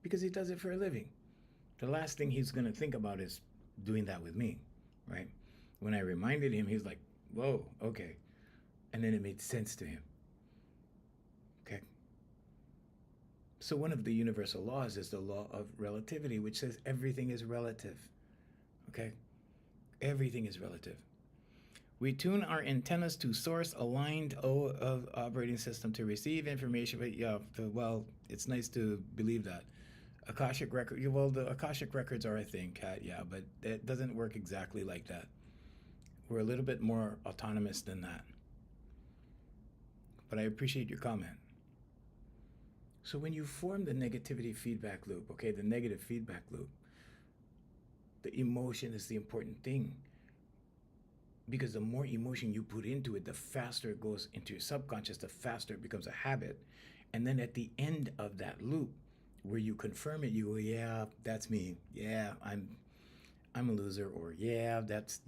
because he does it for a living. The last thing he's going to think about is doing that with me, right? When I reminded him, he's like, whoa, okay. And then it made sense to him. Okay. So one of the universal laws is the law of relativity, which says everything is relative. Okay? Everything is relative. We tune our antennas to source aligned of operating system to receive information. But yeah, well, it's nice to believe that. Akashic record. Well, the Akashic records are a thing, Kat. Yeah, but it doesn't work exactly like that. We're a little bit more autonomous than that. But I appreciate your comment. So when you form the negativity feedback loop, okay, the negative feedback loop, the emotion is the important thing. Because the more emotion you put into it, the faster it goes into your subconscious, the faster it becomes a habit. And then at the end of that loop, where you confirm it, you go, yeah, that's me. Yeah, I'm a loser, or yeah, that's,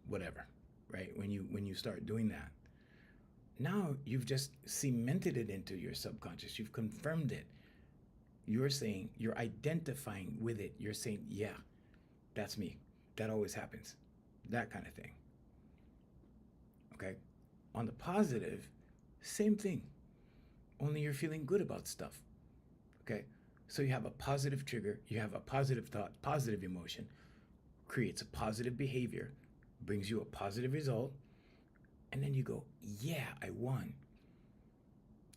whatever, right? When you start doing that, now you've just cemented it into your subconscious. You've confirmed it. You're identifying with it. You're saying, yeah, that's me. That always happens. That kind of thing. Okay? On the positive, same thing. Only you're feeling good about stuff. Okay? So you have a positive trigger, you have a positive thought, positive emotion, creates a positive behavior, brings you a positive result, and then you go, yeah, I won.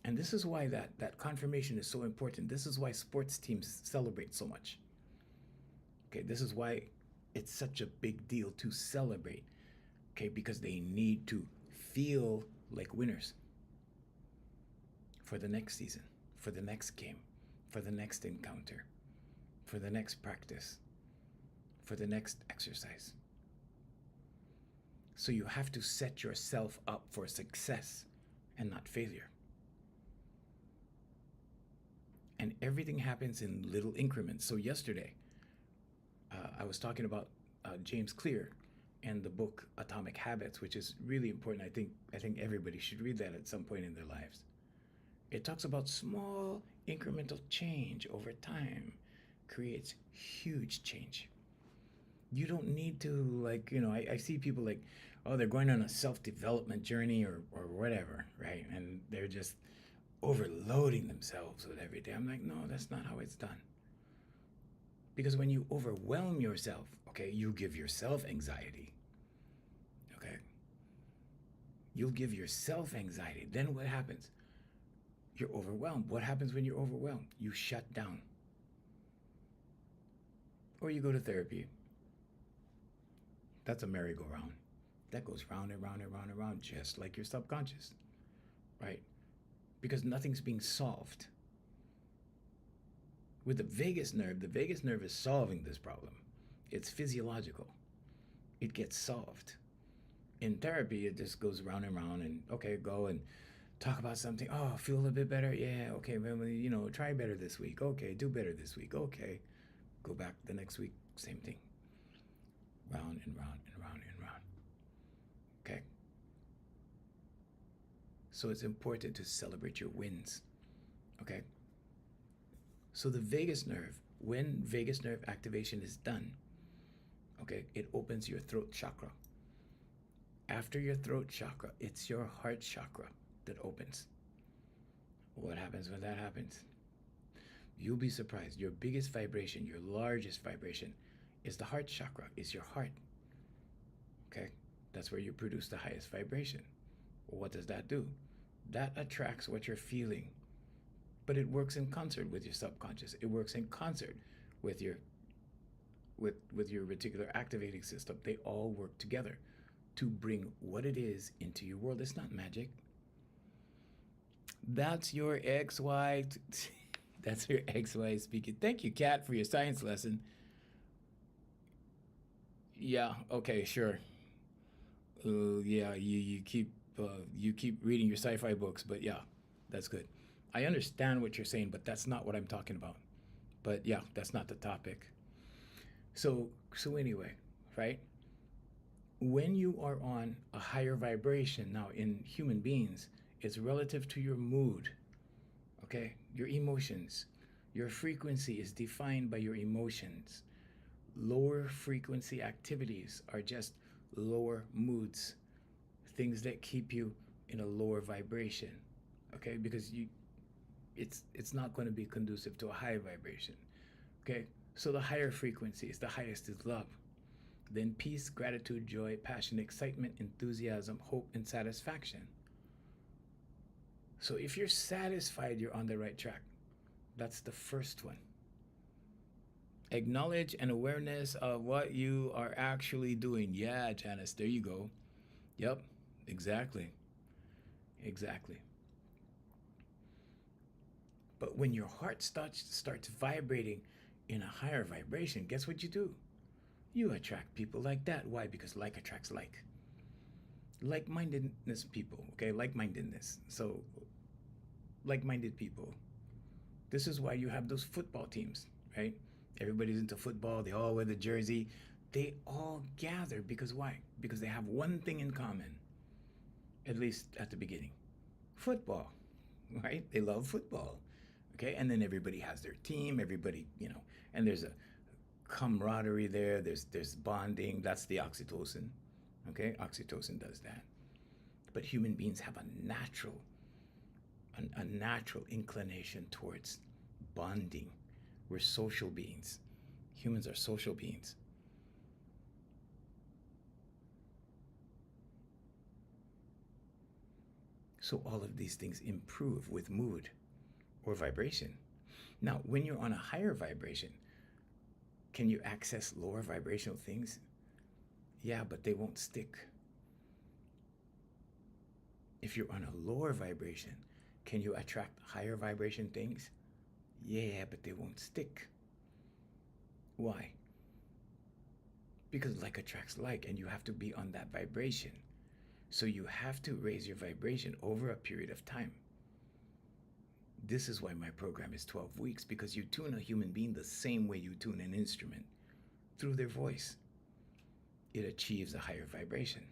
And this is why that confirmation is so important. This is why sports teams celebrate so much. Okay, this is why it's such a big deal to celebrate. Okay, because they need to feel like winners for the next season, for the next game, for the next encounter, for the next practice, for the next exercise. So you have to set yourself up for success and not failure. And everything happens in little increments. So yesterday, I was talking about James Clear and the book Atomic Habits, which is really important. I think everybody should read that at some point in their lives. It talks about small incremental change over time creates huge change. You don't need to, like, I see people like, oh, they're going on a self-development journey or whatever, right? And they're just overloading themselves with everything. I'm like, no, that's not how it's done. Because when you overwhelm yourself, okay, you give yourself anxiety. Okay? You'll give yourself anxiety. Then what happens? You're overwhelmed. What happens when you're overwhelmed? You shut down. Or you go to therapy. That's a merry-go-round. That goes round and round and round and round, just like your subconscious, right? Because nothing's being solved. With the vagus nerve is solving this problem. It's physiological. It gets solved. In therapy, it just goes round and round and, okay, go and talk about something. Oh, feel a little bit better? Yeah, okay, well, try better this week. Okay, do better this week. Okay. Go back the next week, same thing. Round and round and round and round. Okay? So it's important to celebrate your wins. Okay? So the vagus nerve, when vagus nerve activation is done, okay, it opens your throat chakra. After your throat chakra, it's your heart chakra that opens. What happens when that happens? You'll be surprised. Your biggest vibration, your largest vibration, is the heart chakra, is your heart. Okay? That's where you produce the highest vibration. Well, what does that do? That attracts what you're feeling. But it works in concert with your subconscious. It works in concert with your reticular activating system. They all work together to bring what it is into your world. It's not magic. That's your XY. That's your XY speaking. Thank you, Kat, for your science lesson. Yeah. Okay. Sure. Yeah. You keep reading your sci-fi books, but yeah, that's good. I understand what you're saying, but that's not what I'm talking about. But yeah, that's not the topic. So anyway, right? When you are on a higher vibration, now in human beings, it's relative to your mood, okay? Your emotions. Your frequency is defined by your emotions. Lower frequency activities are just lower moods, things that keep you in a lower vibration, okay? Because it's not going to be conducive to a high vibration, okay? So the higher frequencies, the highest is love. Then peace, gratitude, joy, passion, excitement, enthusiasm, hope, and satisfaction. So if you're satisfied, you're on the right track. That's the first one. Acknowledge and awareness of what you are actually doing. Yeah, Janice, there you go. Yep, exactly. Exactly. But when your heart starts vibrating in a higher vibration, guess what you do? You attract people like that. Why? Because like attracts like. Like-mindedness people, okay? Like-mindedness. So, like-minded people. This is why you have those football teams, right? Everybody's into football. They all wear the jersey. They all gather because why? Because they have one thing in common, at least at the beginning. Football, right? They love football, okay? And then everybody has their team. Everybody, and there's a camaraderie there. There's bonding. That's the oxytocin, okay? Oxytocin does that. But human beings have a natural inclination towards bonding. We're social beings. Humans are social beings. So all of these things improve with mood or vibration. Now, when you're on a higher vibration, can you access lower vibrational things? Yeah, but they won't stick. If you're on a lower vibration, can you attract higher vibration things? Yeah, but they won't stick. Why? because like attracts like, and you have to be on that vibration. So you have to raise your vibration over a period of time. This is why my program is 12 weeks, because you tune a human being the same way you tune an instrument, through their voice. It achieves a higher vibration.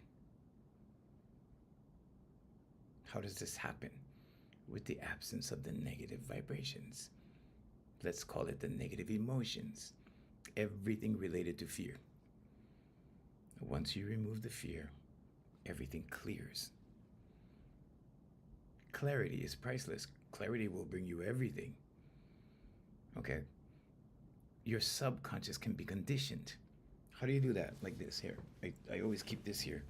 How does this happen? With the absence of the negative vibrations. Let's call it the negative emotions. Everything related to fear. Once you remove the fear, everything clears. Clarity is priceless. Clarity will bring you everything. Okay? Your subconscious can be conditioned. How do you do that? Like this here. I always keep this here.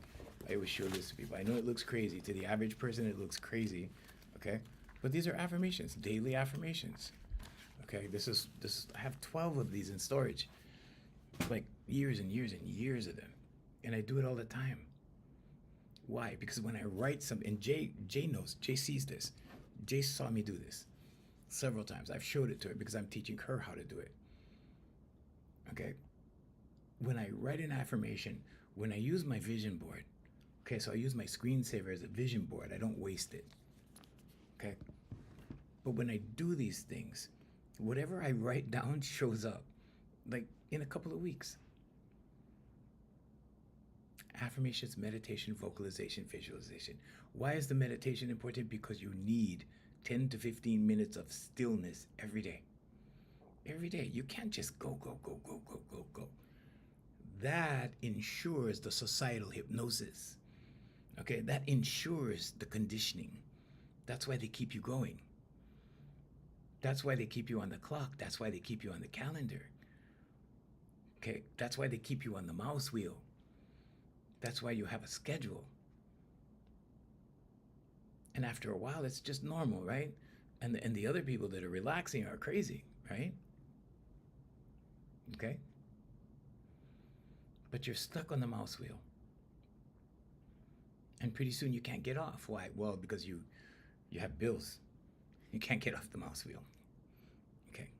I always show this to people. I know it looks crazy. To the average person, it looks crazy. Okay? But these are affirmations, daily affirmations. Okay? I have 12 of these in storage. Like years and years and years of them. And I do it all the time. Why? Because when I write something, and Jay knows, Jay sees this. Jay saw me do this several times. I've showed it to her because I'm teaching her how to do it. Okay? When I write an affirmation, when I use my vision board, okay, so I use my screensaver as a vision board. I don't waste it. Okay? But when I do these things, whatever I write down shows up, like in a couple of weeks. Affirmations, meditation, vocalization, visualization. Why is the meditation important? Because you need 10 to 15 minutes of stillness every day. Every day. You can't just go. That ensures the societal hypnosis. Okay, that ensures the conditioning. That's why they keep you going. That's why they keep you on the clock. That's why they keep you on the calendar. Okay, that's why they keep you on the mouse wheel. That's why you have a schedule. And after a while, it's just normal, right? And the other people that are relaxing are crazy, right? Okay? But you're stuck on the mouse wheel. And pretty soon you can't get off. Why? Well, because you have bills. You can't get off the mouse wheel. Okay?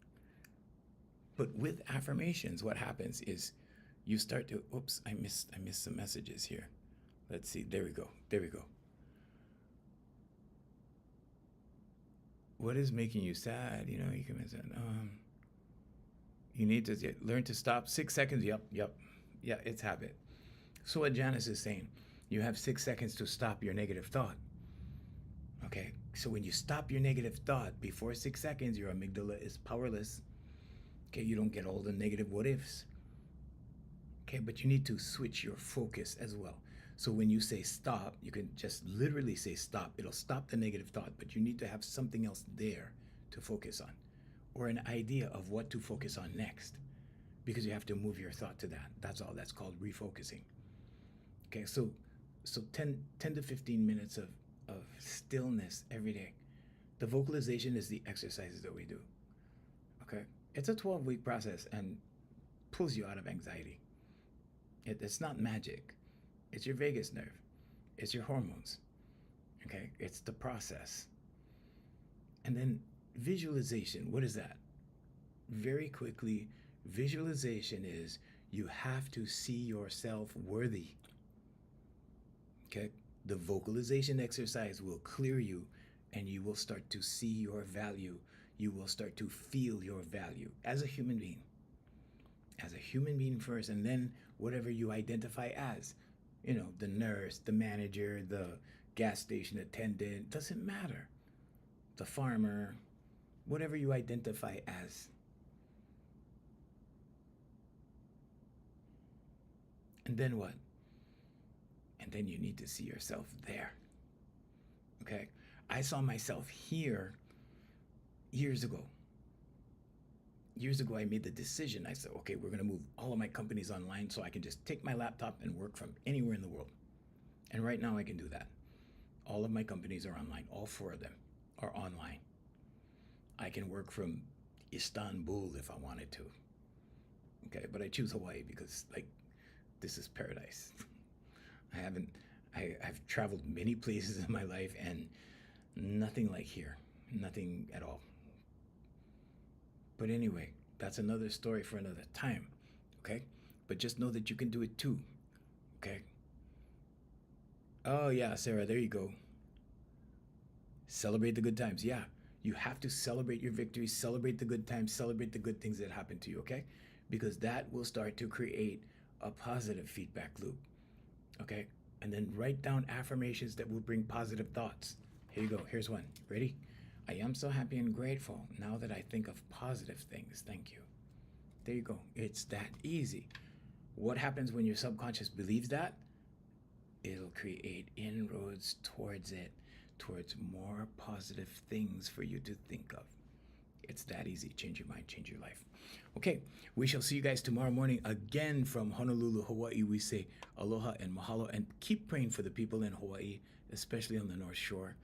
But with affirmations, what happens is you start to, oops, I missed some messages here. Let's see, there we go. What is making you sad? You know, you can miss it. You need to learn to stop. 6 seconds, yep. Yeah, it's habit. So what Janice is saying, you have 6 seconds to stop your negative thought. Okay, so when you stop your negative thought, before 6 seconds, your amygdala is powerless. Okay, you don't get all the negative what ifs. Okay, but you need to switch your focus as well. So when you say stop, you can just literally say stop. It'll stop the negative thought, but you need to have something else there to focus on, or an idea of what to focus on next, because you have to move your thought to that. That's all. That's called refocusing. Okay, so 10 to 15 minutes of stillness every day. The vocalization is the exercises that we do. Okay, it's a 12-week process and pulls you out of anxiety. It's not magic. It's your vagus nerve. It's your hormones. Okay, it's the process. And then visualization. What is that? Very quickly, visualization is you have to see yourself worthy. Okay, the vocalization exercise will clear you, and you will start to see your value. You will start to feel your value as a human being. As a human being first, and then whatever you identify as. You know, the nurse, the manager, the gas station attendant, doesn't matter. The farmer, whatever you identify as. And then what? And then you need to see yourself there. Okay? I saw myself here years ago. Years ago, I made the decision. I said, okay, we're going to move all of my companies online so I can just take my laptop and work from anywhere in the world. And right now I can do that. All of my companies are online. All 4 of them are online. I can work from Istanbul if I wanted to. Okay, but I choose Hawaii because, like, this is paradise. I've traveled many places in my life and nothing like here. Nothing at all. But anyway, that's another story for another time, okay? but just know that you can do it too. Okay. Oh, yeah, Sarah, there you go. Celebrate the good times. Yeah, you have to celebrate your victories, celebrate the good times, celebrate the good things that happen to you, okay? Because that will start to create a positive feedback loop, okay? And then write down affirmations that will bring positive thoughts. Here you go. Here's one. Ready? I am so happy and grateful now that I think of positive things. Thank you. There you go. It's that easy. What happens when your subconscious believes that? It'll create inroads towards it, towards more positive things for you to think of. It's that easy. Change your mind, change your life. Okay, we shall see you guys tomorrow morning again from Honolulu, Hawaii. We say aloha and mahalo, and keep praying for the people in Hawaii, especially on the North Shore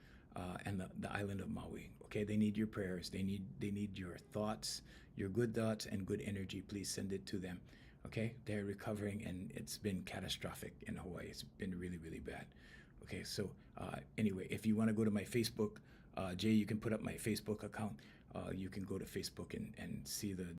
and the island of Maui. Okay, they need your prayers. They need your thoughts, your good thoughts and good energy. Please send it to them. Okay, they're recovering, and it's been catastrophic in Hawaii. It's been really, really bad. Okay, so anyway, if you want to go to my Facebook, Jay, you can put up my Facebook account. You can go to Facebook and see the